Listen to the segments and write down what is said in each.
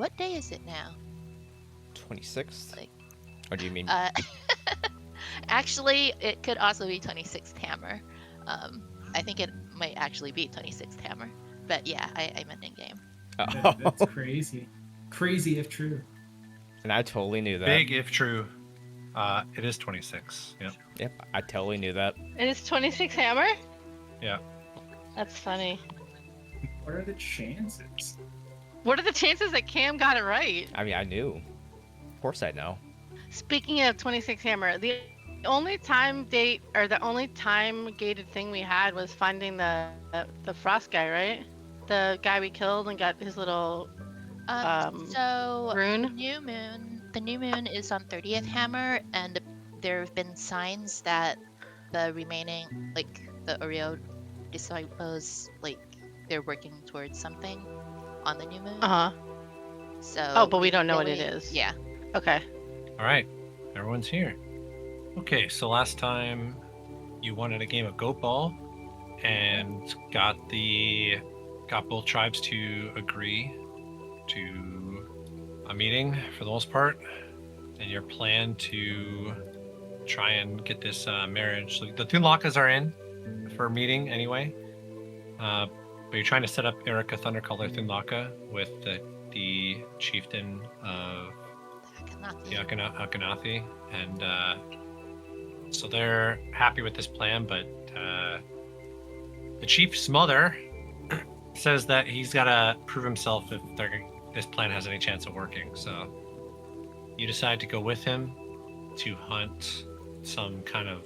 What day is it now? 26th? Like, Or do you mean? Actually, it could also be 26th hammer. I think it might actually be 26th hammer. But yeah, I meant in game. That's crazy. Crazy if true. And I totally knew that. Big if true. It is 26. Yep. Yep, I totally knew that. It is 26 hammer? Yeah. That's funny. What are the chances? What are the chances that Cam got it right? I mean, I knew. Of course I know. Speaking of 26 hammer, the only time gated thing we had was finding the frost guy, right? The guy we killed and got his little So rune. The new moon is on 30th hammer, and there have been signs that the remaining, like the Oreo disciples, like they're working towards something on the new moon. So. Oh, but we don't know what really- it is. Yeah. Okay. All right. Everyone's here. Okay, so last time you won at a game of goat ball and got both tribes to agree to a meeting for the most part, and your plan to try and get this marriage. So the Thuunlakas are in for a meeting anyway, but you're trying to set up Erica Thundercaller Thuunlaka with the chieftain of the Akkannathi, and so they're happy with this plan, but the chief's mother says that he's got to prove himself if this plan has any chance of working. So you decide to go with him to hunt some kind of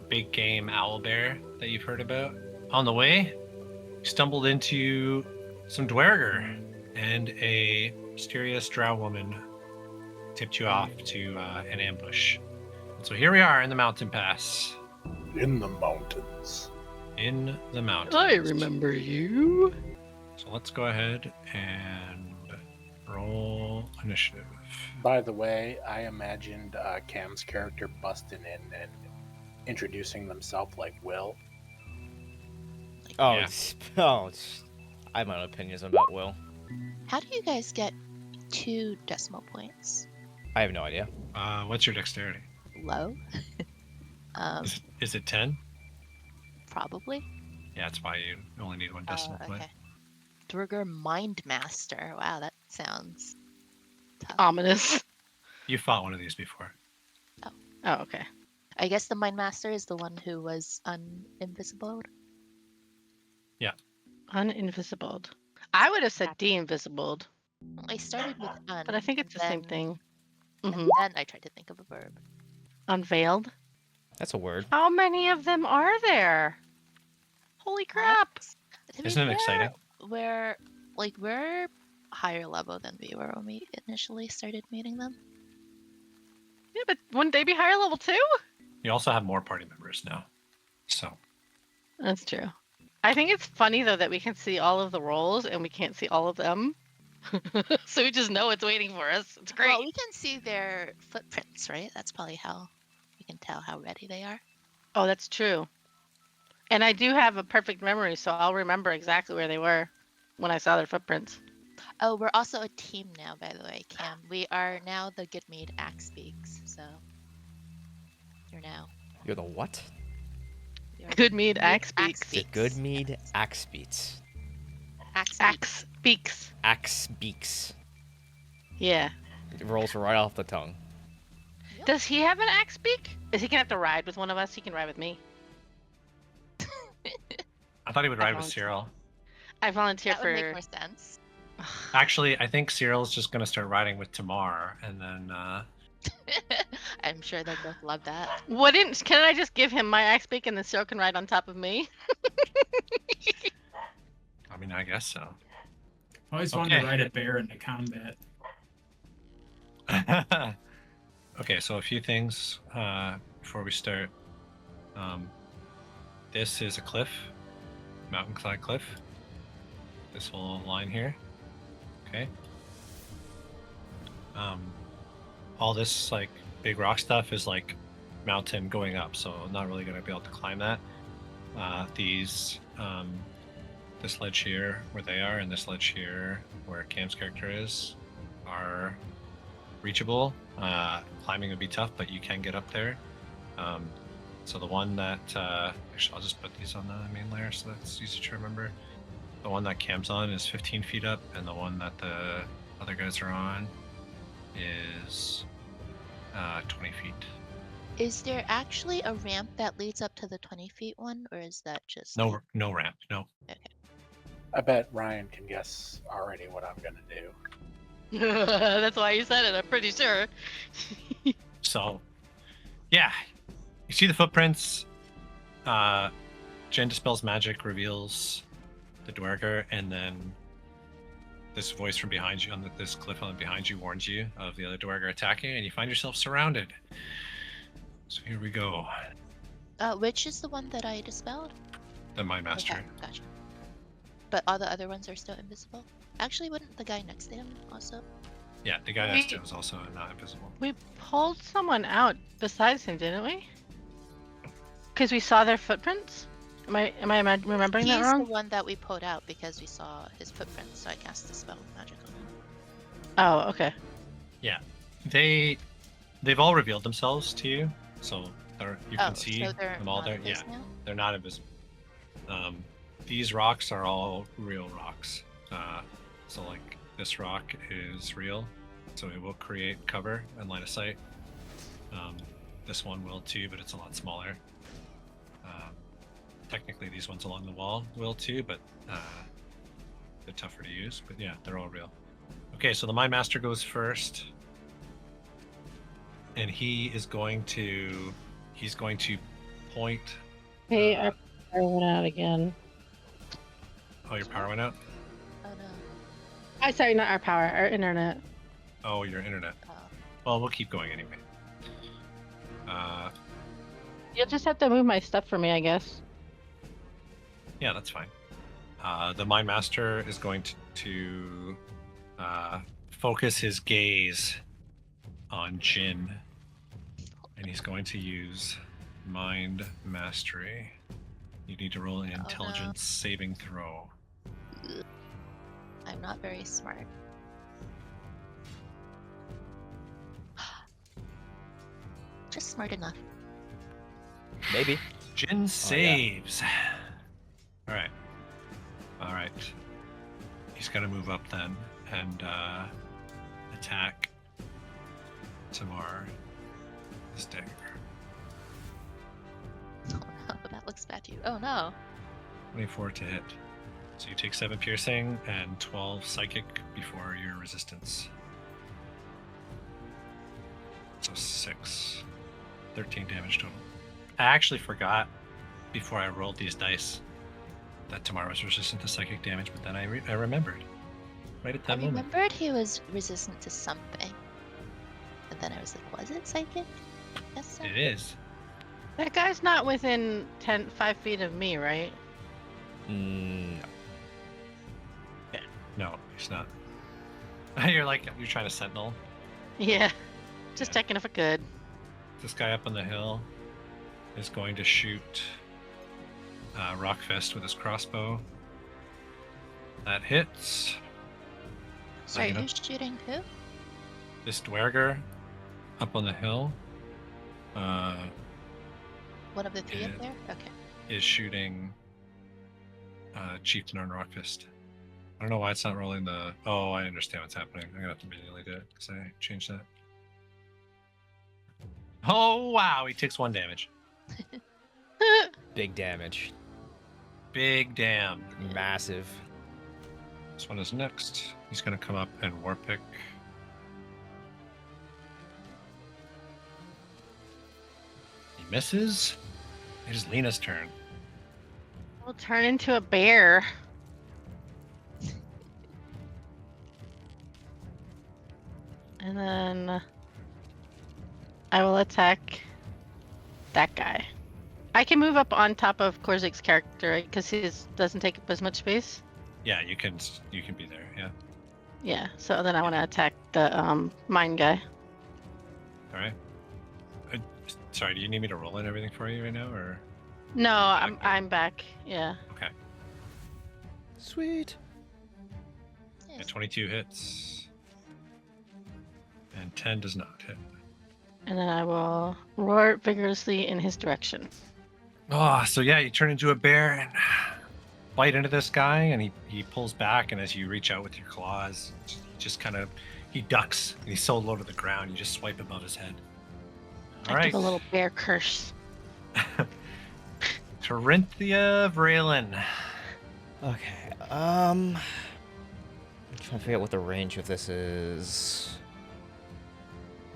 big game owlbear that you've heard about. On the way, you stumbled into some duergar, and a mysterious drow woman tipped you off to an ambush. So here we are in the mountain pass. In the mountains. In the mountains. I remember you. So let's go ahead and roll initiative. By the way, I imagined Cam's character busting in and introducing themselves like Will. Oh, Yeah. I have my own opinions about Will. How do you guys get 2 decimal points? I have no idea. What's your dexterity? Low? Is it 10? Probably. Yeah, that's why you only need one decimal point. Okay. Duergar Mind Master. Wow, that sounds tough. Ominous. You fought one of these before. Oh, okay. I guess the Mind Master is the one who was uninvisible. Uninvisibled. I would have said de-invisibled, I started with un, but I think it's the same then- thing. And Hmm. then I tried to think of a verb. Unveiled. That's a word. How many of them are there? Holy crap! To be Isn't it fair, exciting? We're higher level than we were when we initially started meeting them. Yeah, but wouldn't they be higher level too? You also have more party members now. So, That's true. I think it's funny though that we can see all of the rolls and we can't see all of them. So we just know it's waiting for us. It's great. Well, we can see their footprints, right? That's probably how we can tell how ready they are. Oh, that's true. And I do have a perfect memory, so I'll remember exactly where they were when I saw their footprints. Oh, we're also a team now, by the way, Cam. We are now the Good Mead Axe Beaks, so you're now. You're the what? we are Good mead, axe Axe beaks. The Beaks. good mead axe beats. Axe Beaks. Axe beaks. Axe beaks. Yeah. It rolls right off the tongue. Does he have an axe beak? Is he gonna have to ride with one of us? He can ride with me. I thought he would ride with volunteer. Cyril. I volunteer That would make for. more sense. Actually, I think Cyril's just going to start riding with Tamar, and then I'm sure they'll both love that. Wouldn't? Can I just give him my axe beak and then Cyril can ride on top of me? I mean, I guess so. I always wanted to Okay. ride a bear into combat. Okay, so a few things before we start. This is a cliff, mountainside cliff. This whole line here. Okay. All this like big rock stuff is like mountain going up, so I'm not really gonna be able to climb that. These this ledge here where they are, and this ledge here where Cam's character is, are reachable. Climbing would be tough, but you can get up there. So the one that actually, I'll just put these on the main layer so that's easy to remember. The one that Cam's on is 15 feet up, and the one that the other guys are on is 20 feet. Is there actually a ramp that leads up to the 20 feet one, or is that just No ramp. No. I bet Ryan can guess already what I'm gonna do. That's why you said it. I'm pretty sure. So, yeah, you see the footprints. Jen dispels magic, reveals the duergar, and then this voice from behind you on this cliff on behind you warns you of the other duergar attacking, and you find yourself surrounded. So here we go. Which is the one that I dispelled? The Mind Master. Okay, gotcha. But all the other ones are still invisible? Actually, wouldn't the guy next to him also? Yeah, the guy next to him is also not invisible. We pulled someone out besides him, didn't we? Because we saw their footprints. Am I remembering that He's wrong? the one that we pulled out because we saw his footprints, so I cast the spell magic on him. Oh, okay. They've all revealed themselves to you, so you can see so they're them all not there. invisible Yeah, now? they're not invisible. These rocks are all real rocks. So like this rock is real, so it will create cover and line of sight. This one will too, but it's a lot smaller. Technically, these ones along the wall will too, but they're tougher to use. But yeah, they're all real. Okay, so the Mind Master goes first, and he's going to point. Hey, our power went out again. Oh, your power went out? Oh no. Sorry, not our power, our internet. Oh, your internet. Oh. Well, we'll keep going anyway. You'll just have to move my stuff for me, I guess. Yeah, that's fine. The Mind Master is going to focus his gaze on Jin, and he's going to use Mind Mastery. You need to roll an intelligence saving throw. I'm not very smart. Just smart enough. Maybe. Jin saves. All right. He's gonna move up then and attack Tamar. His dagger. Oh no, that looks bad to you. Oh no. 24 to hit. So you take 7 piercing and 12 psychic before your resistance. So 13 damage total. I actually forgot before I rolled these dice that Tamar was resistant to psychic damage, but then I remembered. Right at I that moment. remembered he was resistant to something. But then I was like, was it psychic? Yes, so. It is. That guy's not within 5 feet of me, right? No. No, he's not. You're trying to sentinel. Yeah. Just Yeah. checking if I could. This guy up on the hill is going to shoot Rockfist with his crossbow. That hits. Sorry, Gonna- who's shooting who? This duergar up on the hill One of the three up Yeah. there? Okay. is shooting Chieftain on Rockfist. I don't know why it's not rolling the... Oh, I understand what's happening. I'm gonna have to manually do it because I changed that. Oh, wow! He takes 1 damage. Big damage. Big damn. Massive. This one is next. He's gonna come up and warpick. He misses. It is Lena's turn. We'll turn into a bear. And then I will attack that guy. I can move up on top of Korzik's character, right? Because his doesn't take up as much space. Yeah, you can be there. Yeah. Yeah, so then I want to attack the mine guy. All right. Sorry, do you need me to roll in everything for you right now, or? No, I'm back. Yeah. Okay. Sweet. Yeah, Yes. 22 hits. And 10 does not hit. And then I will roar vigorously in his direction. Oh, so yeah, you turn into a bear and bite into this guy, and he pulls back, and as you reach out with your claws, just kind of, he ducks, and he's so low to the ground, you just swipe above his head. All I right. give a little bear curse. Corinthia Vraylin. Okay. I'm trying to figure out what the range of this is.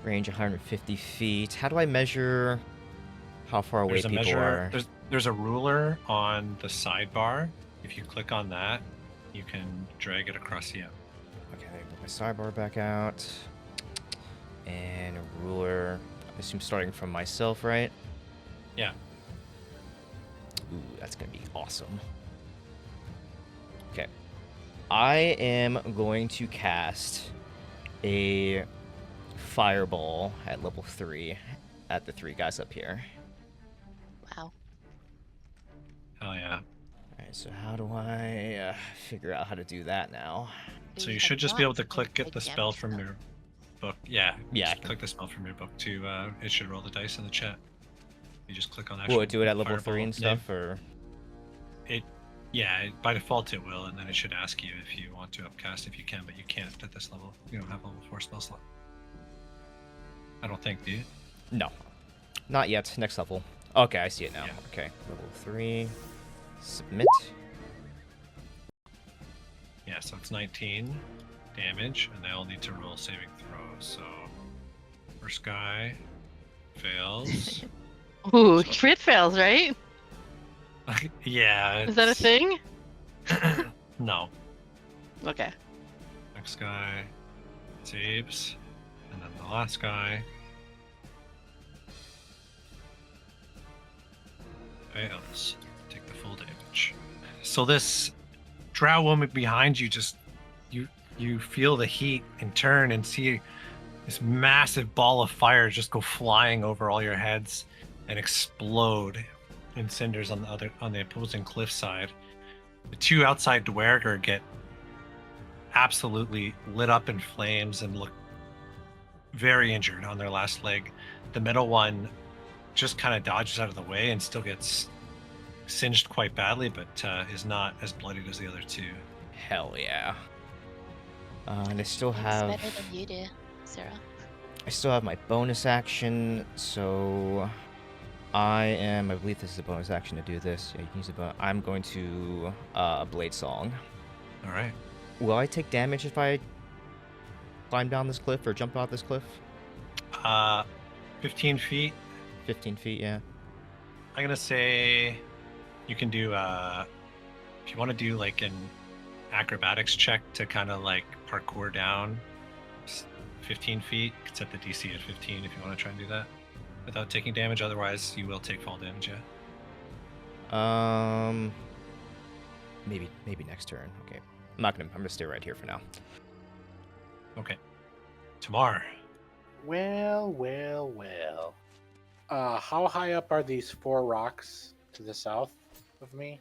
Range 150 feet. How do I measure how far away There's a people measure. are? There's a ruler on the sidebar. If you click on that, you can drag it across the app. Okay, I put my sidebar back out. And a ruler. I assume starting from myself, right? Yeah. Ooh, that's gonna be awesome. Okay. I am going to cast a fireball at level 3 at the 3 guys up here. Wow. Hell yeah. Alright, so how do I figure out how to do that now? So We you have should just be able not to click taken get the big spell damage, from though. your book. Yeah. Yeah, I Just click the spell from your book to it should roll the dice in the chat. You just click on that. Will it do it at level 3 and stuff, or? Yeah, by default it will, and then it should ask you if you want to upcast if you can, but you can't at this level. You don't have level 4 spell slot. I don't think, do you? No. Not yet. Next level. Okay, I see it now. Yeah. Okay, level 3. Submit. Yeah, so it's 19 damage, and they all need to roll saving throws. So, first guy fails. Ooh, crit fails, right? Yeah. Is that a thing? No. Okay. Next guy saves, and then the last guy fails. Take the full damage. So this drow woman behind you just you feel the heat and turn and see this massive ball of fire just go flying over all your heads and explode in cinders on the opposing cliffside. The 2 outside duergar get absolutely lit up in flames and look very injured on their last leg. The middle one just kind of dodges out of the way and still gets singed quite badly, but is not as bloodied as the other 2. Hell yeah. And I still It's have... better than you do, Sarah. I still have my bonus action, so I believe this is a bonus action to do this. Yeah, you can use it, I'm going to Blade Song. All right. Will I take damage if I climb down this cliff or jump out this cliff? 15 feet. 15 feet, yeah. I'm gonna say you can do if you want to do like an acrobatics check to kind of like parkour down 15 feet. Set the DC at 15 if you want to try and do that without taking damage. Otherwise, you will take fall damage. Yeah. Maybe next turn. Okay, I'm gonna stay right here for now. Okay. Tamar. Well. How high up are these 4 rocks to the south of me?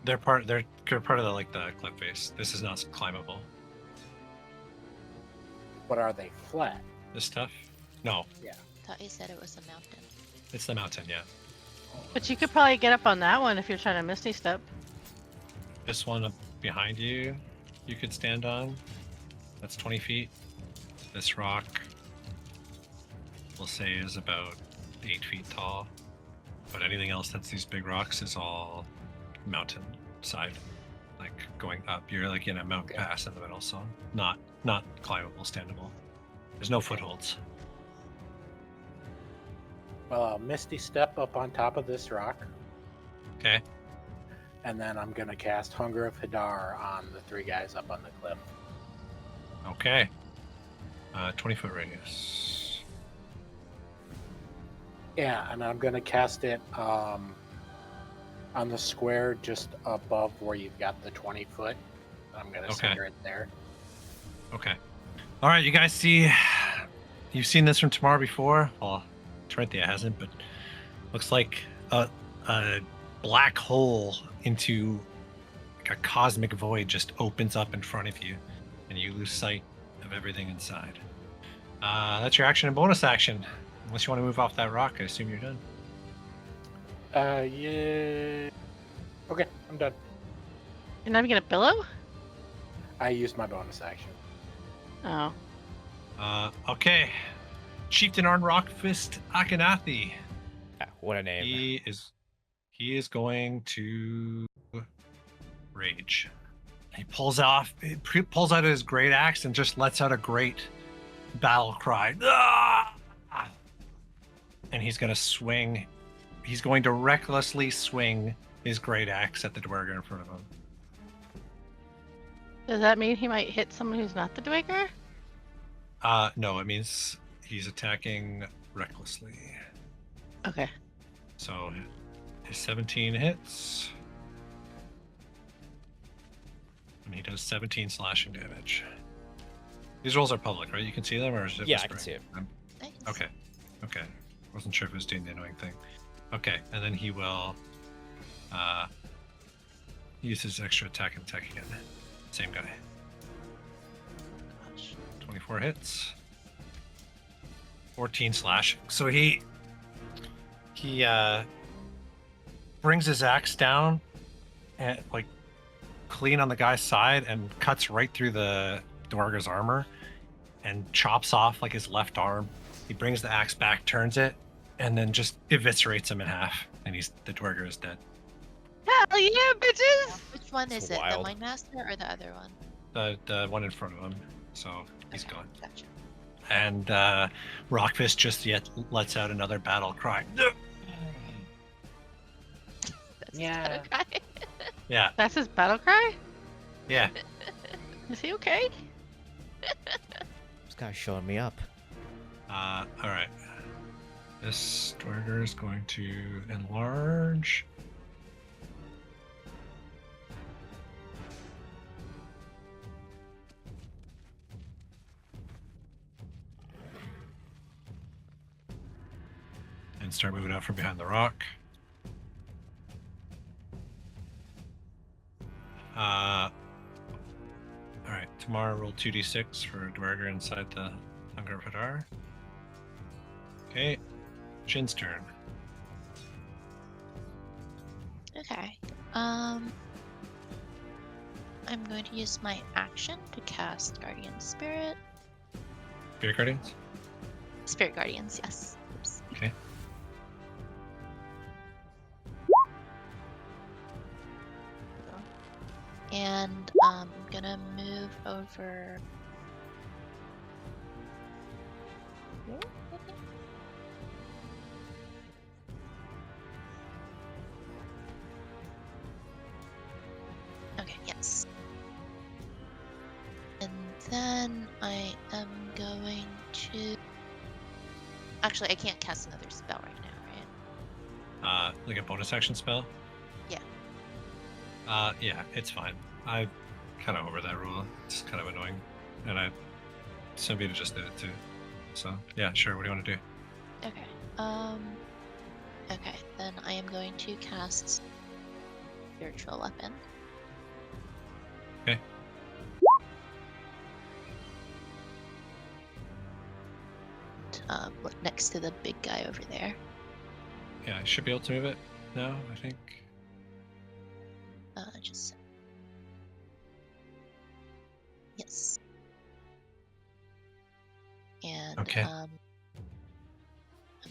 They're part of the cliff face. This is not climbable. But are they flat? This stuff? No, Thought you said it was a mountain. it's the mountain. Yeah. But you could probably get up on that one if you're trying to Misty Step. This one up behind you, you could stand on. That's 20 feet. This rock, we'll say, is about 8 feet tall. But anything else that's these big rocks is all mountain side, like going up. You're like in a mountain pass in the middle, so not climbable, standable. There's no footholds. Well, I'll Misty Step up on top of this rock, Okay. and then I'm gonna cast Hunger of Hadar on the 3 guys up on the cliff. Okay. 20-foot radius. Yeah, and I'm gonna cast it on the square just above where you've got the 20 foot. I'm gonna center it there. Okay. All right, you guys see, you've seen this from Tamar before. Well, Corinthia hasn't, but looks like a black hole into like a cosmic void just opens up in front of you, and you lose sight of everything inside. That's your action and bonus action. Unless you want to move off that rock, I assume you're done. Yeah. Okay, I'm done. You're not even gonna billow? I used my bonus action. Oh. Okay. Chieftain on Rockfist Akkannathi. Ah, what a name. He is going to rage. He pulls out his great axe and just lets out a great battle cry. Ah! And he's going to swing. He's going to recklessly swing his great axe at the duergar in front of him. Does that mean he might hit someone who's not the duergar? No, it means he's attacking recklessly. Okay. So his 17 hits. And he does 17 slashing damage. These rolls are public, right? You can see them, or is it Yeah, I can see it. Nice. Okay. Wasn't sure if it was doing the annoying thing. Okay, and then he will use his extra attack and attack again. Same guy. Gosh. 24 hits. 14 slash. So he brings his axe down and like clean on the guy's side and cuts right through the duergar's armor and chops off like his left arm. He brings the axe back, turns it, and then just eviscerates him in half. And the duergar is dead. Hell yeah, bitches! Which one It's is it? wild. The Wine Master or the other one? The one in front of him. So he's Okay, gone. Gotcha. And Rockfist just yet lets out another battle cry. That's Yeah. okay. Yeah, That's his battle cry? yeah. Is he okay? This guy's showing me up. All right. This duergar is going to enlarge. And start moving out from behind the rock. All right. Tomorrow roll 2d6 for duergar inside the Hunger Hadar. Okay. Jin's turn. Okay. I'm going to use my action to cast Guardian Spirit. Spirit Guardians? Spirit Guardians, yes. Oops. Okay. And I'm gonna move over. Here, I think. Okay, yes. And then I am going to. Actually, I can't cast another spell right now, right? Like a bonus action spell? Yeah. Yeah, it's fine. I kind of over that rule. It's kind of annoying. And somebody just did it too. So, yeah, sure. What do you want to do? Okay. Okay, then I am going to cast Spiritual Weapon. Okay. Look next to the big guy over there. Yeah, I should be able to move it now, I think. Just. Yes. And, Okay. I'm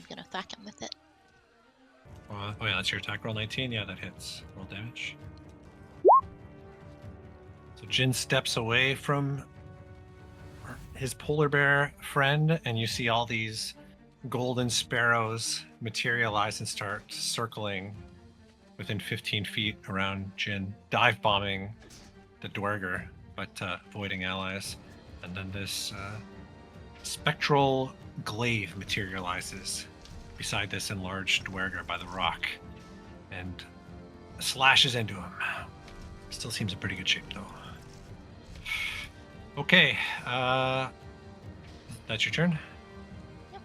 gonna whack him with it. Oh yeah, that's your attack roll. 19. Yeah, that hits. Roll damage. So Jin steps away from his polar bear friend, and you see all these golden sparrows materialize and start circling within 15 feet around Jin, dive bombing the duergar, but avoiding allies. And then this spectral glaive materializes beside this enlarged duergar by the rock and slashes into him. Still seems in pretty good shape though. Okay, that's your turn. Yep.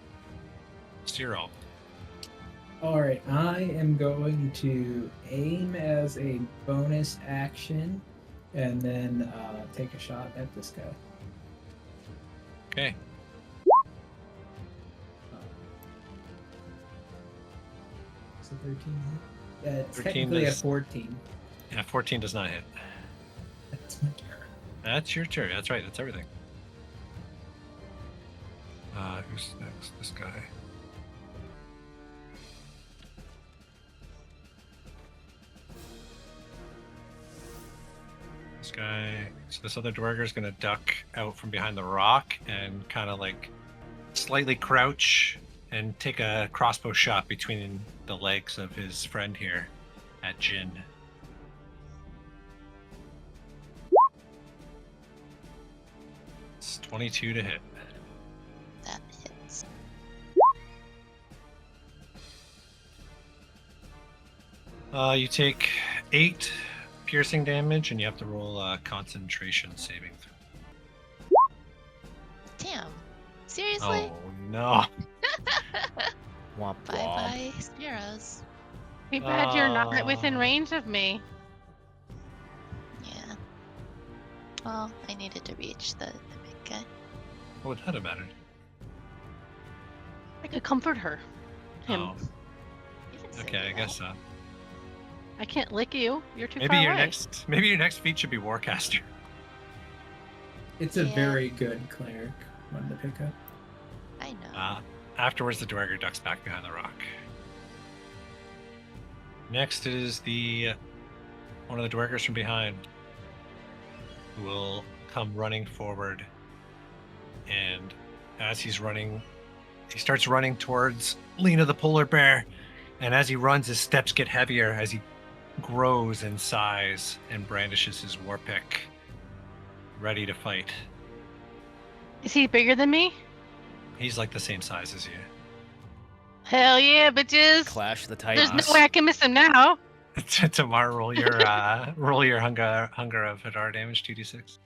Cyril. All right, I am going to aim as a bonus action and then take a shot at this guy. Okay. So 13. Yeah, it's 13 technically a is- 14. Yeah, 14 does not hit. That's my turn. That's your turn. That's right. That's everything. Who's next? This guy. This guy. So this other duergar is gonna duck out from behind the rock and kind of like slightly crouch and take a crossbow shot between the legs of his friend here at Jin. It's 22 to hit. That hits. You take 8 piercing damage, and you have to roll a concentration saving throw. Damn. Seriously? Oh no! Womp Bye womp. bye, Sparrows. Too bad you're not within range of me. Yeah. Well, I needed to reach the big guy. What would that have mattered? I could comfort her. Him. Oh, You can say okay, I that. guess so. I can't lick you. You're too Maybe far your away. next feat should be Warcaster. It's a Yeah. very good cleric one to pick up. I know. Afterwards, the duergar ducks back behind the rock. Next is one of the duergars from behind, who will come running forward, and as he's running, he starts running towards Lena the polar bear, and as he runs, his steps get heavier as he grows in size and brandishes his war pick, ready to fight. Is he bigger than me? He's like the same size as you. Hell yeah, bitches! Clash the There's Titans. no way I can miss him now. Tamar, roll your hunger of Hadar damage, 2d6.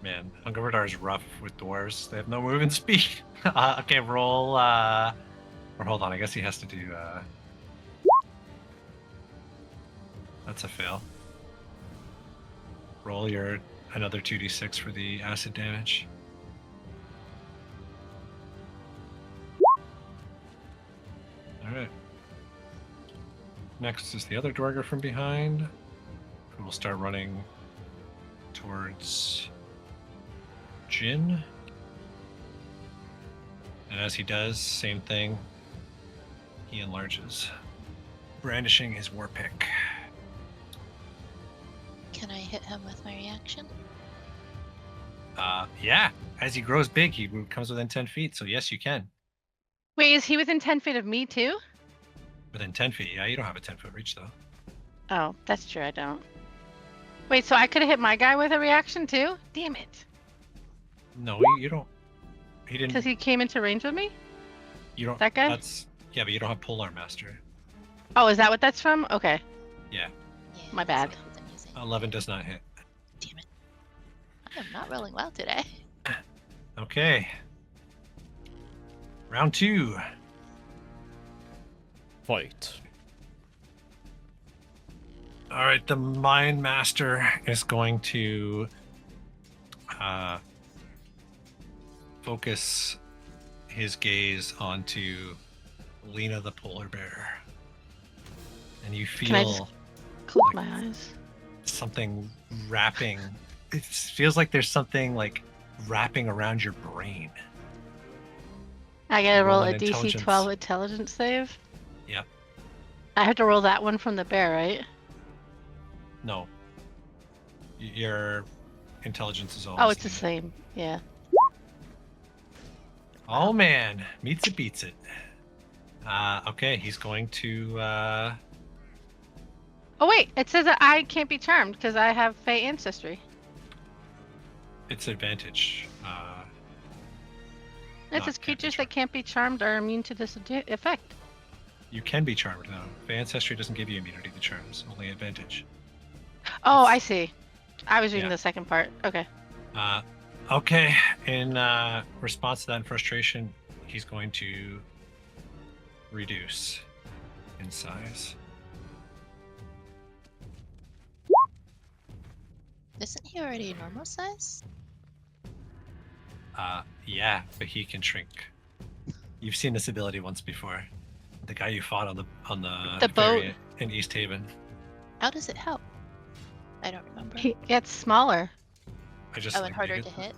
Man, Hunger of Hadar is rough with dwarves. They have no movement speed. Okay, roll. Or hold on, I guess he has to do. That's a fail. Roll your another 2d6 for the acid damage. Alright. Next is the other duergar from behind, who will start running towards Jin. And as he does, same thing, he enlarges, brandishing his war pick. Can I hit him with my reaction? Yeah, as he grows big, he comes within 10 feet, so yes, you can. Wait, is he within 10 feet of me too? Within 10 feet, yeah, you don't have a 10-foot reach, though. Oh, that's true, I don't. Wait, so I could have hit my guy with a reaction too? Damn it. No, you don't. He didn't. Because he came into range with me? You don't. that guy? Yeah, but you don't have Polar Master. Oh, is that what that's from? Okay. Yeah, Yeah. My that's bad. what I'm using. 11 does not hit. Damn it. I am not rolling well today. Okay. Round 2. Fight. All right, the Mind Master is going to focus his gaze onto Lena the polar bear, and you Can I just feel close like- my eyes? something wrapping. It feels like there's something like wrapping around your brain. I gotta roll Roll a an DC intelligence. 12 intelligence save? Yep. I have to roll that one from the bear, right? No. Your intelligence is always. Oh, it's the needed. same. Yeah. Oh man, meets it, beats it. Okay, he's going to. Oh, wait. It says that I can't be charmed because I have Fey ancestry. It's advantage. It Not says can't be creatures charmed. that can't be charmed are immune to this effect. You can be charmed though. The ancestry doesn't give you immunity to charms, only advantage. Oh, It's- I see. I was reading Yeah. the second part. Okay. Okay. In response to that frustration, he's going to reduce in size. Isn't he already normal size? Yeah, but he can shrink. You've seen this ability once before. The guy you fought on the boat. ferry in East Haven. How does it help? I don't remember. He gets smaller. I just Oh, like and harder make to it- hit?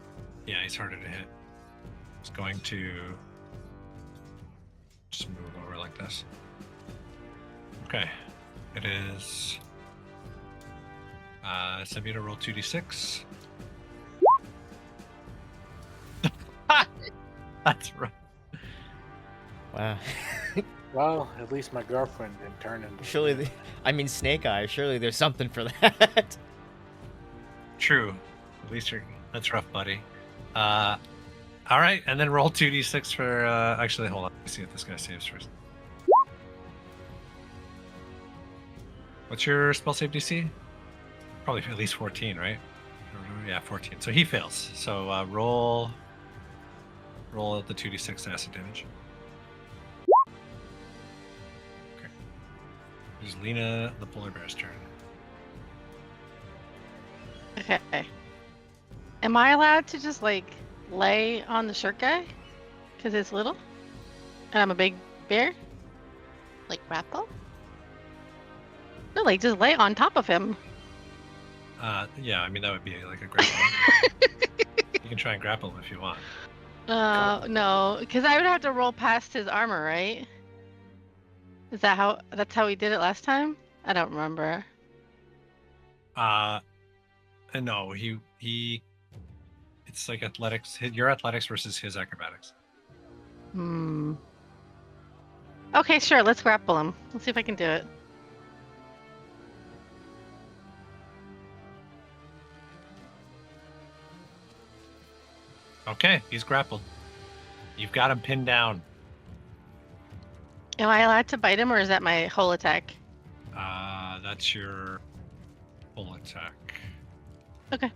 Yeah, he's harder to hit. He's going to just move over like this. Okay. It is send me to roll 2d6. That's right. Wow. Well, at least my girlfriend didn't turn into. Surely, Snake Eyes. Surely there's something for that. True. At least that's rough, buddy. All right, and then roll 2d6 for. Actually, hold on. Let's see if this guy saves first. What's your spell save DC? Probably at least 14, right? Yeah, 14. So he fails. So roll the 2d6 acid damage. Okay. It's Lena the polar bear's turn. Okay. Am I allowed to just like lay on the short guy? Because it's little? And I'm a big bear? Like grapple? No, like just lay on top of him. Yeah, I mean that would be like a grapple. You can try and grapple him if you want. No, because I would have to roll past his armor, right? Is that that's how we did it last time? I don't remember. No, he. It's like athletics. Your athletics versus his acrobatics. Okay, sure. Let's grapple him. Let's see if I can do it. Okay, he's grappled. You've got him pinned down. Am I allowed to bite him, or is that my whole attack? That's your full attack. Okay.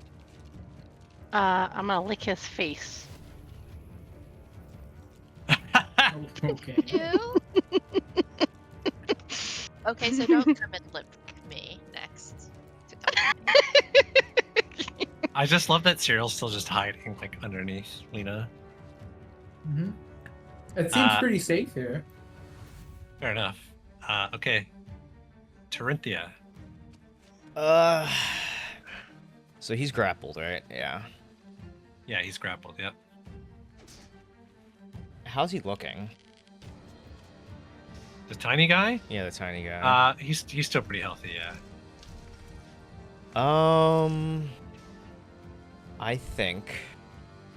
I'm gonna lick his face. Oh, okay. Ew. Okay, so don't come and lick me next. I just love that Cyril's still just hiding like underneath Lena. Hmm. It seems pretty safe here. Fair enough. Okay. Tarinthia. So he's grappled, right? Yeah. Yeah, he's grappled. Yep. How's he looking? The tiny guy. Yeah, the tiny guy. He's still pretty healthy. Yeah. I think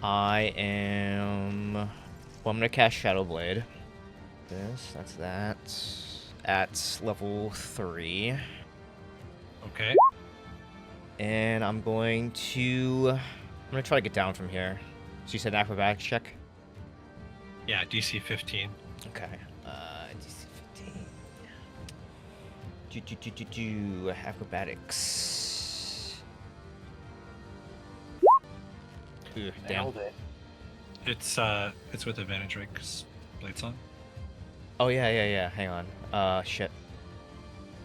I am. Well, I'm gonna cast Shadow Blade. That's that. At level 3. Okay. And I'm gonna try to get down from here. So you said acrobatics check? Yeah, DC 15. Okay. DC 15. Acrobatics. Ooh, damn. Nailed it. It's with advantage, right? Because Blade's on. Oh yeah. Hang on. Shit.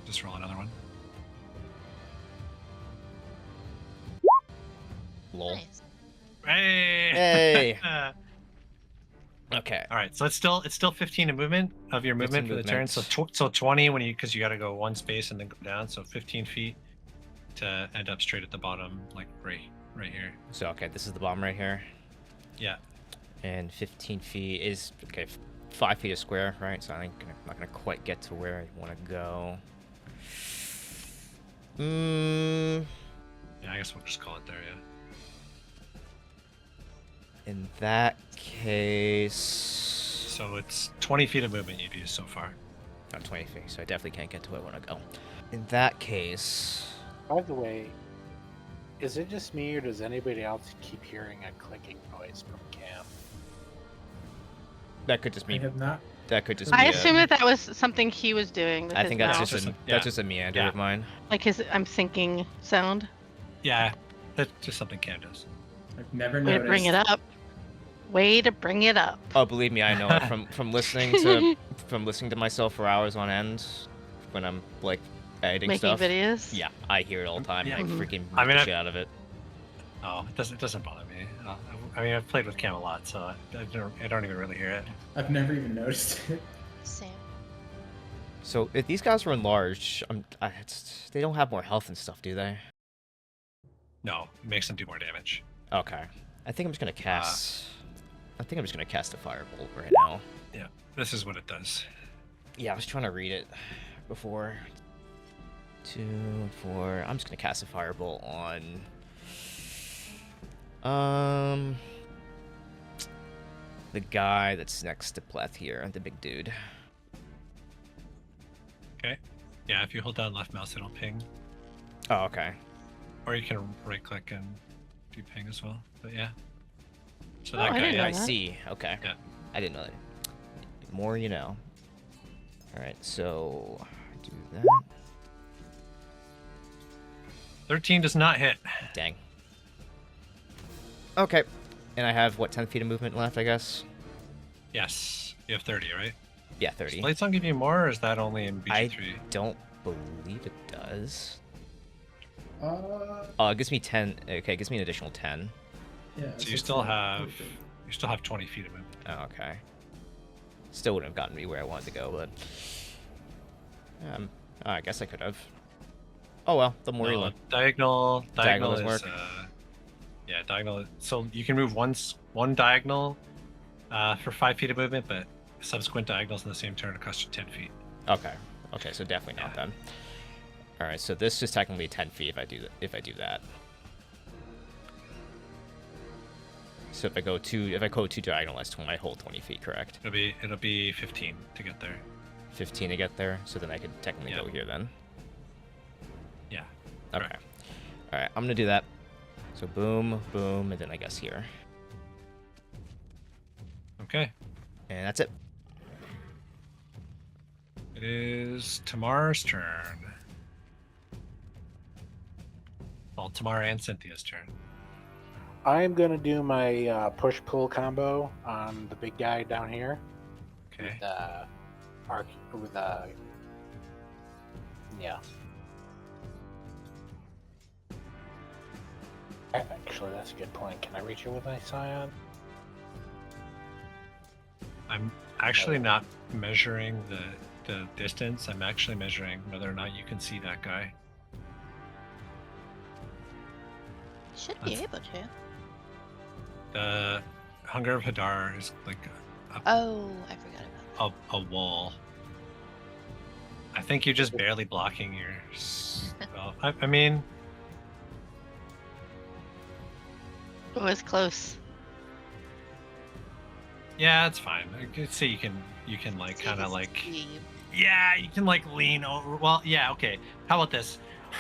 Just roll another one. Lol. Nice. Hey. Hey. Okay. All right, so it's still 15 in movement of your movement 15 for the turn. So so 20 when because you got to go one space and then go down. So 15 feet to end up straight at the bottom, like right here. So okay, this is the bottom right here, Yeah. and 15 feet is okay. 5 feet is square, right? So I'm not gonna quite get to where I want to go. Yeah, I guess we'll just call it there. Yeah. In that case, So it's 20 feet of movement you've used so far. not 20 feet, so I definitely can't get to where I want to go. In that case, By the way, is it just me or does anybody else keep hearing a clicking noise from Cam? that could just I be have not. that could just be. I assume that was something he was doing. With I his think that's mouth. just Just that's just a meander Yeah. of mine. like his I'm thinking sound. Yeah, that's just something Cam does. I've never Way noticed. to bring it up. Way to bring it up. Oh, believe me, I know it from listening to myself for hours on end when I'm like editing Making stuff. videos. Yeah, I hear it all the time. Yeah. I Mhm. freaking I make mean, the I- shit out of it. Oh, it doesn't bother me. I mean, I've played with Cam a lot, so I don't even really hear it. I've never even noticed it. Same. So if these guys were enlarged, they don't have more health and stuff, do they? No, it makes them do more damage. Okay. I think I'm just gonna cast. I think I'm just gonna cast a firebolt right now. Yeah, this is what it does. Yeah, I was trying to read it before. 2, 4. I'm just gonna cast a firebolt on. The guy that's next to Pleth here, the big dude. Okay. Yeah, if you hold down left mouse, it'll ping, Oh, okay. or you can right click and do ping as well. But yeah. So Oh, that I guy. didn't know I that. see. Okay. Yeah. I didn't know that. More you know. Alright, so do that. 13 does not hit. Dang. Okay. And I have, what, 10 feet of movement left, I guess? Yes, you have 30, right? Yeah, Does 30. Blade Song give you more, or is that only in I BG3? don't believe it does. Uh, Oh, it gives me 10. Okay, it gives me an additional 10. yeah. So you still have 20 feet of movement. Oh, okay. Still wouldn't have gotten me where I wanted to go, but... I guess I could have. Oh well, the more you No, learn. diagonal Diagonal is doesn't work? Yeah, diagonal. So you can move one diagonal for 5 feet of movement, but subsequent diagonals in the same turn cost you 10 feet. Okay. Okay, so definitely not then. All right, so this is technically 10 feet if I do that. So if I go two diagonal, that's my whole 20 feet, correct? It'll be 15 to get there. 15 to get there, so then I could technically Yeah. go here then. Yeah. Okay. Correct. All right, I'm gonna do that. So boom, boom, and then I guess here, Okay. and that's it. It is Tamar's turn. Well, Tamar and Cynthia's turn. I'm gonna do my push-pull combo on the big guy down here. Okay. Yeah. Actually, that's a good point. Can I reach it with my scion? I'm actually not measuring the distance. I'm actually measuring whether or not you can see that guy. Should be That's- able to. The Hunger of Hadar is like Oh, I forgot about that. a wall. I think you're just barely blocking your spell. I mean, It was close. yeah, it's fine. I could say you can like See kind of his like sleeve. yeah, you can like lean over. Well, yeah, okay. How about this?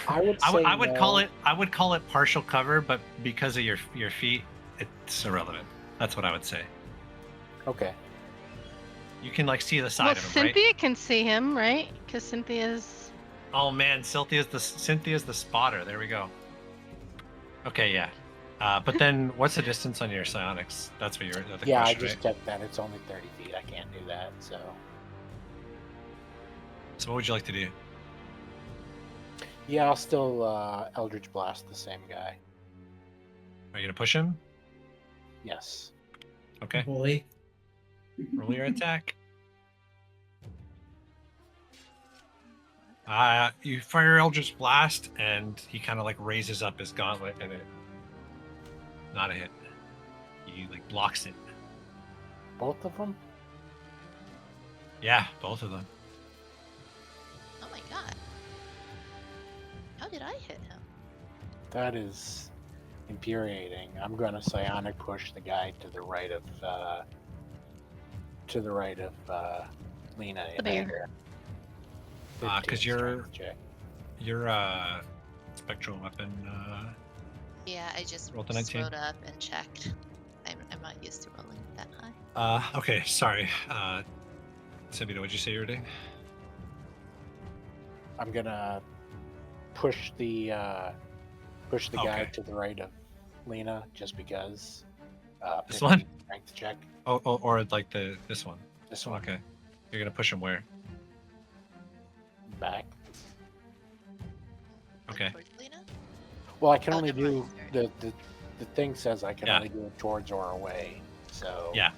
I would I say would no. call it partial cover, but because of your feet, it's irrelevant. That's what I would say. Okay. You can like see the side Well, of him, right? Cynthia can see him, right? Because Cynthia's. Oh man, Cynthia's the spotter. There we go. Okay, yeah. But then, what's the distance on your psionics? That's what you're. The Yeah, I question, just right? checked that. It's only 30 feet. I can't do that. So So, what would you like to do? yeah, I'll still Eldritch Blast the same guy. Are you gonna push him? Yes. Okay. Boy. Roll your attack. You fire Eldritch Blast, and he kind of like raises up his gauntlet, and it not a hit. He like blocks it. Both of them? Yeah, both of them. Oh my god. How did I hit him? That is infuriating. I'm going to psionic push the guy to the right of Lena. The bear. here. 'Cause 15 you're- strength check. Your spectral weapon. Yeah, I just Roll the 19. slowed up and checked. I'm not used to rolling that high. Okay, sorry. Sabita, what'd you say you were doing? I'm gonna push the guy Okay. to the right of Lena just because. This 15 one? Strength check. Oh, or like this one. This one. Okay. You're gonna push him where? Back. Okay. Towards Lena? Well, I can Oh, only never do mind, the thing says I can Yeah. only do it towards or away. So Yeah.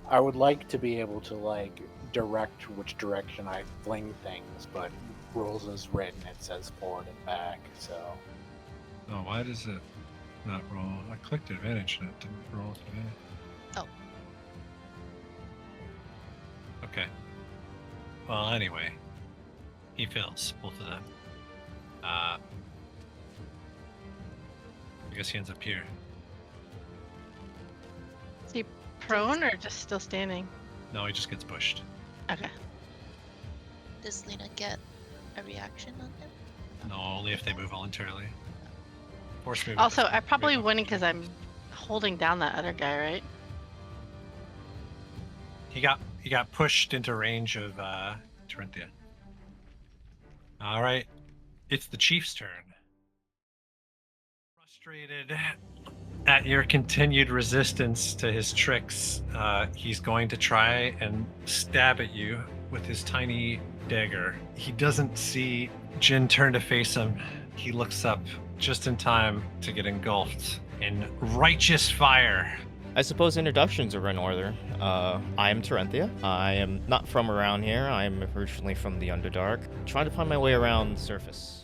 I would like to be able to like direct which direction I fling things, but rules is written. It says forward and back. So Oh, why does it not roll? I clicked advantage and it didn't roll today. Oh. Okay. Well, anyway, he fails both of them. I guess he ends up here. Is he prone or just still standing? No, he just gets pushed. Okay. Does Lena get a reaction on him? No, only if they move voluntarily. Force movement. Also, doesn't I probably move wouldn't because I'm holding down that other guy, right? He got pushed into range of Terenthia. All right, it's the chief's turn. Frustrated at your continued resistance to his tricks, he's going to try and stab at you with his tiny dagger. He doesn't see Jin turn to face him. He looks up just in time to get engulfed in righteous fire. I suppose introductions are in order. I am Terenthia. I am not from around here. I am originally from the Underdark. Trying to find my way around the surface.